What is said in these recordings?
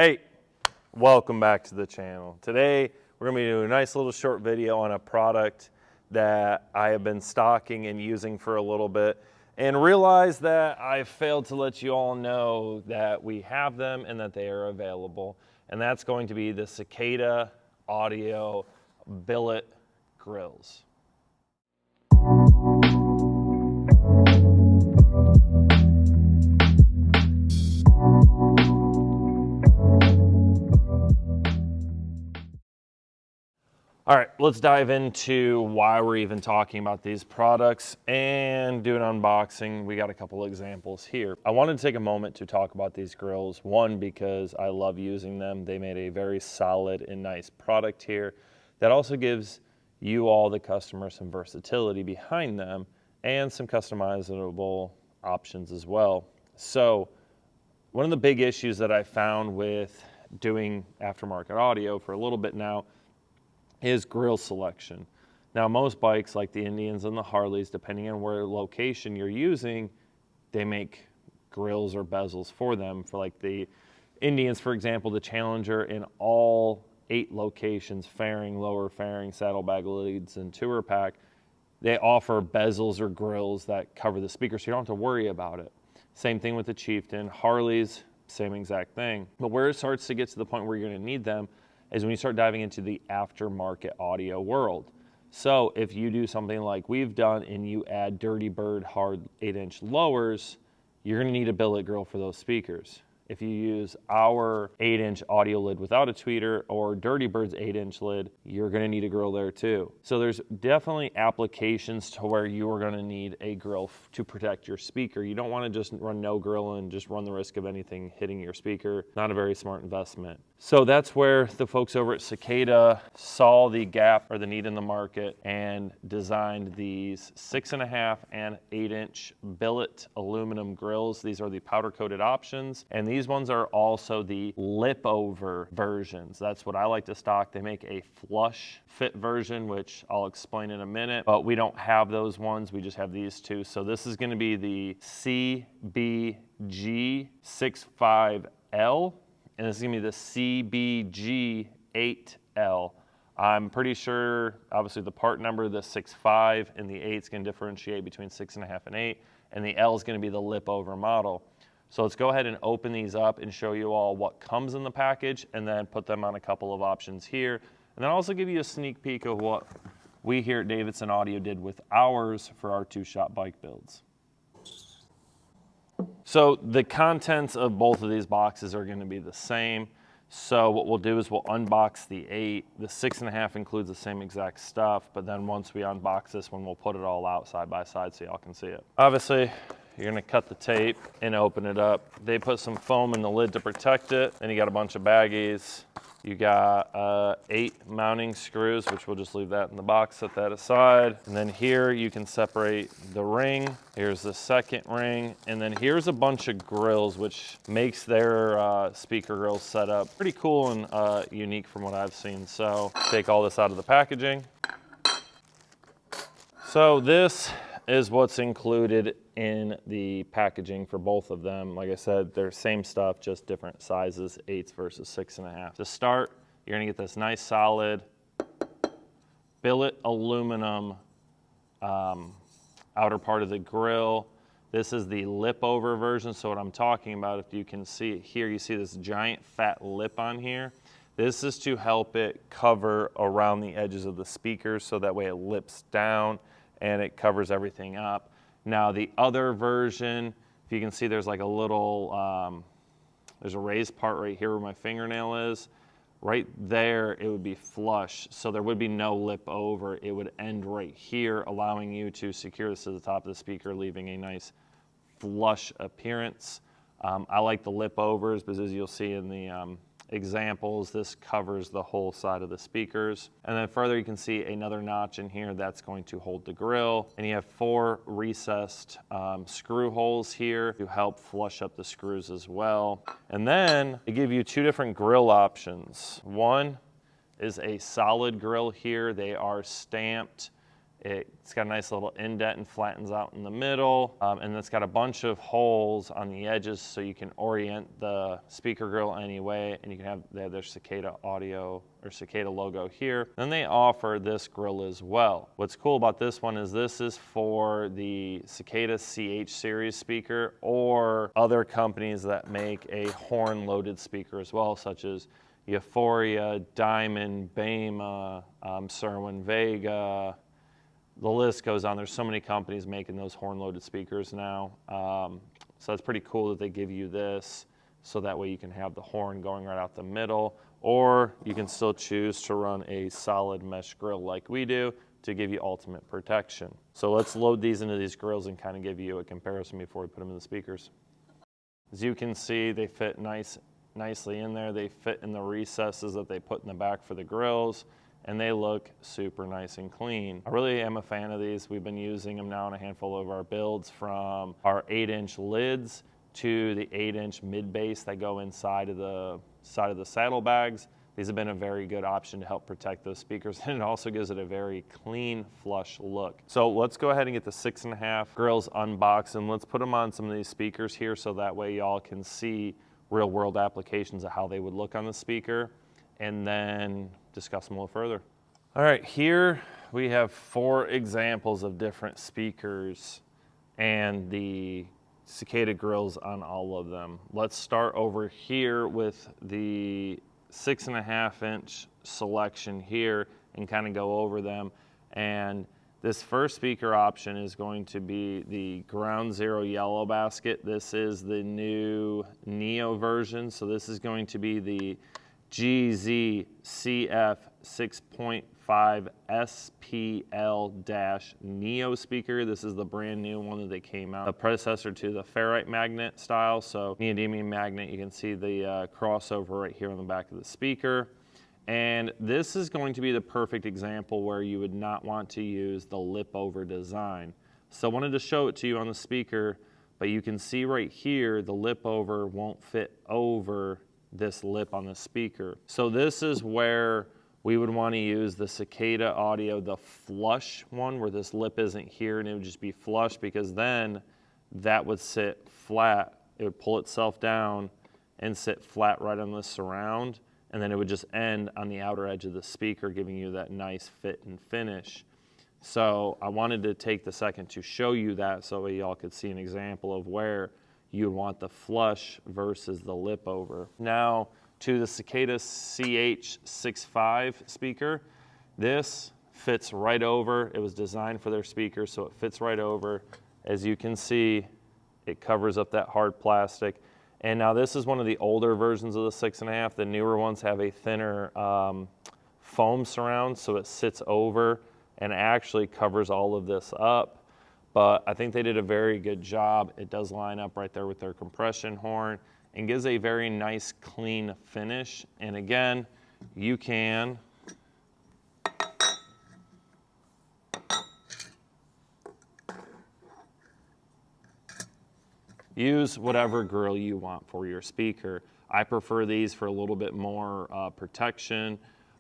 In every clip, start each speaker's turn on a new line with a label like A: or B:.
A: Hey, welcome back to the channel. Today, we're gonna be doing a nice little short video on a product that I have been stocking and using for a little bit and realized that I failed to let you all know that we have them and that they are available. And that's going to be the Cicada Audio Billet Grills. All right, let's dive into why we're even talking about these products and do an unboxing. We got a couple examples here. I wanted to take a moment to talk about these grills. One, because I love using them. They made a very solid and nice product here that also gives you all, the customer, some versatility behind them and some customizable options as well. So one of the big issues that I found with doing aftermarket audio for a little bit now is grill selection. Now, most bikes like the Indians and the Harleys, depending on where location you're using, they make grills or bezels for them. For like the Indians, for example, the Challenger, in all 8 locations, fairing, lower fairing, saddlebag leads, and tour pack, they offer bezels or grills that cover the speaker, so you don't have to worry about it. Same thing with the Chieftain. Harleys, same exact thing. But where it starts to get to the point where you're gonna need them is when you start diving into the aftermarket audio world. So if you do something like we've done and you add Dirty Bird hard 8-inch lowers, you're gonna need a billet grill for those speakers. If you use our 8-inch audio lid without a tweeter or Dirty Bird's 8-inch lid, you're gonna need a grill there too. So there's definitely applications to where you are gonna need a grill to protect your speaker. You don't wanna just run no grill and just run the risk of anything hitting your speaker. Not a very smart investment. So that's where the folks over at Cicada saw the gap or the need in the market and designed these 6.5 and 8-inch billet aluminum grills. These are the powder coated options, and these ones are also the lip over versions. That's what I like to stock. They make a flush fit version, which I'll explain in a minute, but we don't have those ones. We just have these two. So this is going to be the CBG65L. And this is gonna be the CBG8L. I'm pretty sure, obviously the part number, the 6.5 and the 8 is gonna differentiate between 6.5 and 8, and the L is gonna be the lip over model. So let's go ahead and open these up and show you all what comes in the package and then put them on a couple of options here. And then also give you a sneak peek of what we here at Davidson Audio did with ours for our 2-shot bike builds. So the contents of both of these boxes are going to be the same. So what we'll do is we'll unbox the 8. The 6.5 includes the same exact stuff, but then once we unbox this one, we'll put it all out side by side so y'all can see it. Obviously, you're going to cut the tape and open it up. They put some foam in the lid to protect it. Then you got a bunch of baggies. You got 8 mounting screws, which we'll just leave that in the box, set that aside. And then here you can separate the ring. Here's the second ring. And then here's a bunch of grills, which makes their speaker grill setup pretty cool and unique from what I've seen. So take all this out of the packaging. So this is what's included in the packaging for both of them. Like I said, they're same stuff, just different sizes, 8s versus 6.5. To start, you're gonna get this nice solid billet aluminum outer part of the grill. This is the lip over version. So what I'm talking about, if you can see it here, you see this giant fat lip on here. This is to help it cover around the edges of the speakers so that way it lips down and it covers everything up. Now the other version, if you can see, there's like a little, there's a raised part right here where my fingernail is. Right there, it would be flush, so there would be no lip over. It would end right here, allowing you to secure this to the top of the speaker, leaving a nice flush appearance. I like the lip overs because, as you'll see in the examples, this covers the whole side of the speakers. And then further, you can see another notch in here that's going to hold the grill. And you have 4 recessed screw holes here to help flush up the screws as well. And then they give you 2 different grill options. One is a solid grill here. They are stamped It's got a nice little indent and flattens out in the middle, and it's got a bunch of holes on the edges so you can orient the speaker grill any way, and you can have, they have their Cicada audio or Cicada logo here. Then they offer this grill as well. What's cool about this one is this is for the Cicada CH series speaker or other companies that make a horn-loaded speaker as well, such as Euphoria, Diamond, Bema, Serwin Vega. The list goes on. There's so many companies making those horn-loaded speakers now. So it's pretty cool that they give you this, so that way you can have the horn going right out the middle, or you can still choose to run a solid mesh grill like we do to give you ultimate protection. So let's load these into these grills and kind of give you a comparison before we put them in the speakers. As you can see, they fit nicely in there. They fit in the recesses that they put in the back for the grills, and they look super nice and clean. I really am a fan of these. We've been using them now in a handful of our builds, from our 8-inch lids to the 8-inch mid base that go inside of the saddlebags. These have been a very good option to help protect those speakers, and it also gives it a very clean, flush look. So let's go ahead and get the 6.5 grills unboxed, and let's put them on some of these speakers here so that way y'all can see real world applications of how they would look on the speaker, and then discuss them a little further. All right, here we have 4 examples of different speakers and the Cicada grills on all of them. Let's start over here with the 6.5-inch selection here and kind of go over them. And this first speaker option is going to be the Ground Zero Yellow Basket. This is the new Neo version, so this is going to be the GZCF 6.5 SPL-Neo speaker. This is the brand new one that they came out, a predecessor to the ferrite magnet style. So neodymium magnet, you can see the crossover right here on the back of the speaker. And this is going to be the perfect example where you would not want to use the lip over design. So I wanted to show it to you on the speaker, but you can see right here, the lip over won't fit over this lip on the speaker. So this is where we would want to use the Cicada audio, the flush one, where this lip isn't here and it would just be flush, because then that would sit flat. It would pull itself down and sit flat right on the surround, and then it would just end on the outer edge of the speaker, giving you that nice fit and finish. So I wanted to take the second to show you that so y'all could see an example of where you would want the flush versus the lip over. Now to the Cicada CH65 speaker. This fits right over. It was designed for their speaker, so it fits right over. As you can see, it covers up that hard plastic. And now this is one of the older versions of the 6.5. The newer ones have a thinner foam surround, so it sits over and actually covers all of this up. But I think they did a very good job. It does line up right there with their compression horn and gives a very nice, clean finish. And again, you can use whatever grill you want for your speaker. I prefer these for a little bit more protection,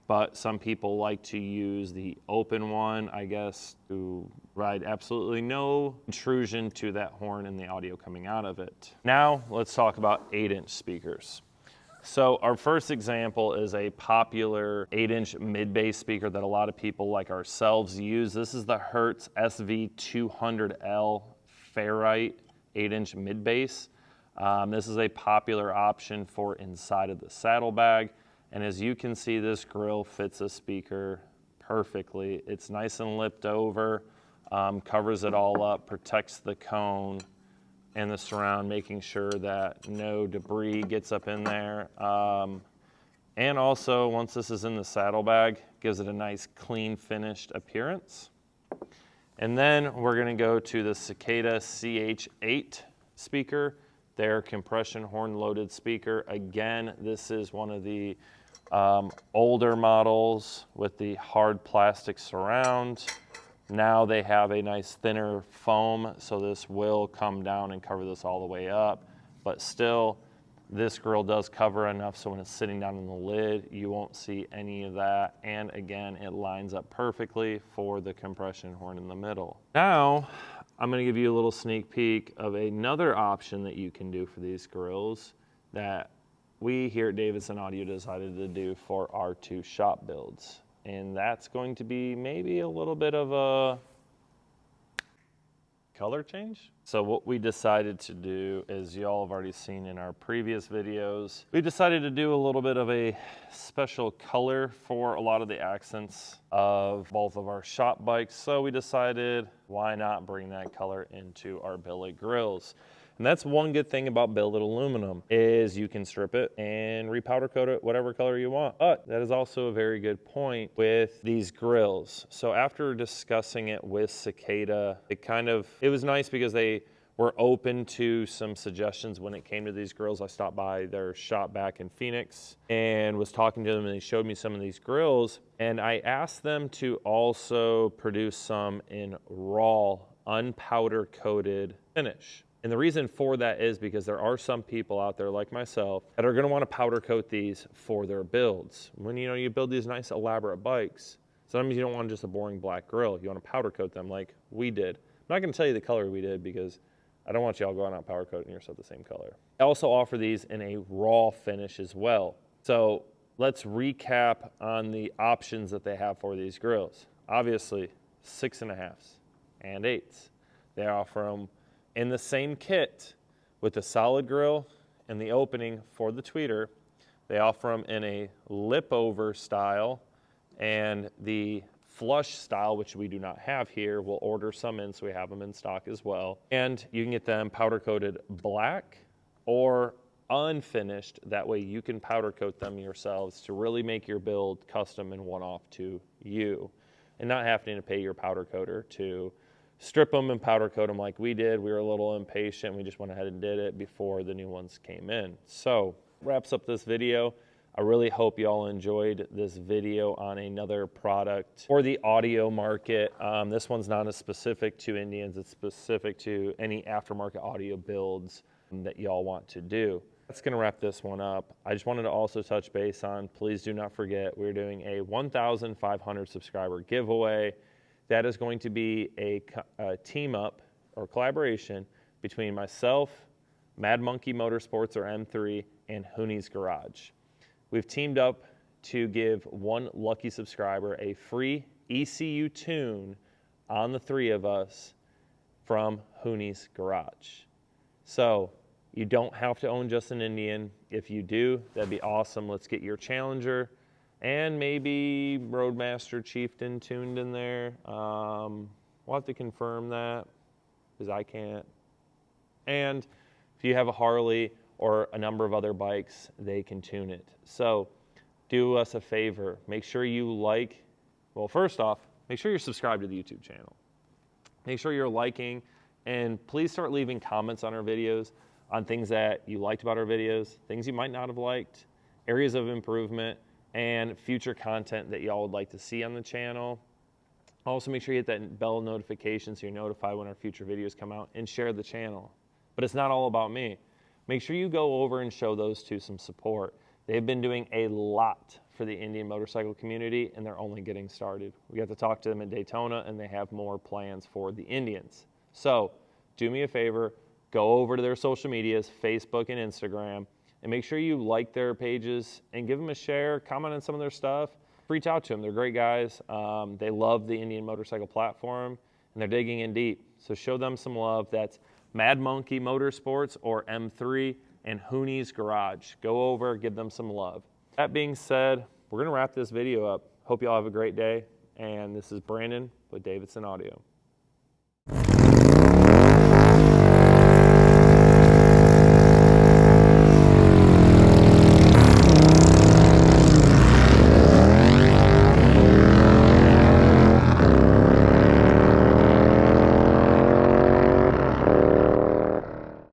A: but some people like to use the open one, I guess, to provide absolutely no intrusion to that horn and the audio coming out of it. Now let's talk about 8-inch speakers. So our first example is a popular 8-inch mid-bass speaker that a lot of people like ourselves use. This is the Hertz SV200L ferrite 8-inch mid-bass. This is a popular option for inside of the saddlebag. And as you can see, this grill fits a speaker perfectly. It's nice and lipped over, covers it all up, protects the cone and the surround, making sure that no debris gets up in there. And also, once this is in the saddlebag, gives it a nice, clean, finished appearance. And then we're gonna go to the Cicada CH8 speaker, their compression horn loaded speaker. Again, this is one of the older models with the hard plastic surround. Now they have a nice thinner foam, so this will come down and cover this all the way up. But still, This grill does cover enough so when it's sitting down in the lid, you won't see any of that. And again, it lines up perfectly for the compression horn in the middle. Now, I'm gonna give you a little sneak peek of another option that you can do for these grills that we here at Davidson Audio decided to do for our 2 shop builds. And that's going to be maybe a little bit of a color change. So what we decided to do is, y'all have already seen in our previous videos, we decided to do a little bit of a special color for a lot of the accents of both of our shop bikes. So we decided, why not bring that color into our billet grills? And that's one good thing about billet aluminum, is you can strip it and repowder coat it whatever color you want. But that is also a very good point with these grills. So after discussing it with Cicada, it was nice because they were open to some suggestions when it came to these grills. I stopped by their shop back in Phoenix and was talking to them, and they showed me some of these grills. And I asked them to also produce some in raw, unpowder coated finish. And the reason for that is because there are some people out there like myself that are gonna wanna powder coat these for their builds. When you build these nice elaborate bikes, sometimes you don't want just a boring black grill. You wanna powder coat them like we did. I'm not gonna tell you the color we did because I don't want y'all going out powder coating yourself the same color. I also offer these in a raw finish as well. So let's recap on the options that they have for these grills. Obviously, 6.5s and 8s. They offer them in the same kit with the solid grill and the opening for the tweeter. They offer them in a lip over style and the flush style, which we do not have here. We'll order some in, so we have them in stock as well. And you can get them powder coated black or unfinished. That way you can powder coat them yourselves to really make your build custom and one-off to you, and not having to pay your powder coater to strip them and powder coat them like we did. We were a little impatient. We just went ahead and did it before the new ones came in. So wraps up this video. I really hope you all enjoyed this video on another product for the audio market. This one's not as specific to Indians. It's specific to any aftermarket audio builds that y'all want to do. That's gonna wrap this one up. I just wanted to also touch base on, please do not forget, we're doing a 1,500 subscriber giveaway. That is going to be a team up or collaboration between myself, Mad Monkey Motorsports or M3, and Hooney's Garage. We've teamed up to give one lucky subscriber a free ECU tune on the 3 of us from Hooney's Garage. So you don't have to own just an Indian. If you do, that'd be awesome. Let's get your Challenger and maybe Roadmaster Chieftain tuned in there. We'll have to confirm that because I can't. And if you have a Harley or a number of other bikes, they can tune it. So do us a favor. Make sure you first off, make sure you're subscribed to the YouTube channel. Make sure you're liking, and please start leaving comments on our videos on things that you liked about our videos, things you might not have liked, areas of improvement, and future content that y'all would like to see on the channel. Also, make sure you hit that bell notification so you're notified when our future videos come out, and share the channel. But it's not all about me. Make sure you go over and show those two some support. They've been doing a lot for the Indian motorcycle community, and they're only getting started. We got to talk to them in Daytona, and they have more plans for the Indians. So do me a favor, go over to their social medias, Facebook and Instagram, and make sure you like their pages and give them a share, comment on some of their stuff. Reach out to them. They're great guys. They love the Indian motorcycle platform, and they're digging in deep. So show them some love. That's Mad Monkey Motorsports or M3 and Hooney's Garage. Go over, give them some love. That being said, we're going to wrap this video up. Hope you all have a great day. And this is Brandon with Davidson Audio.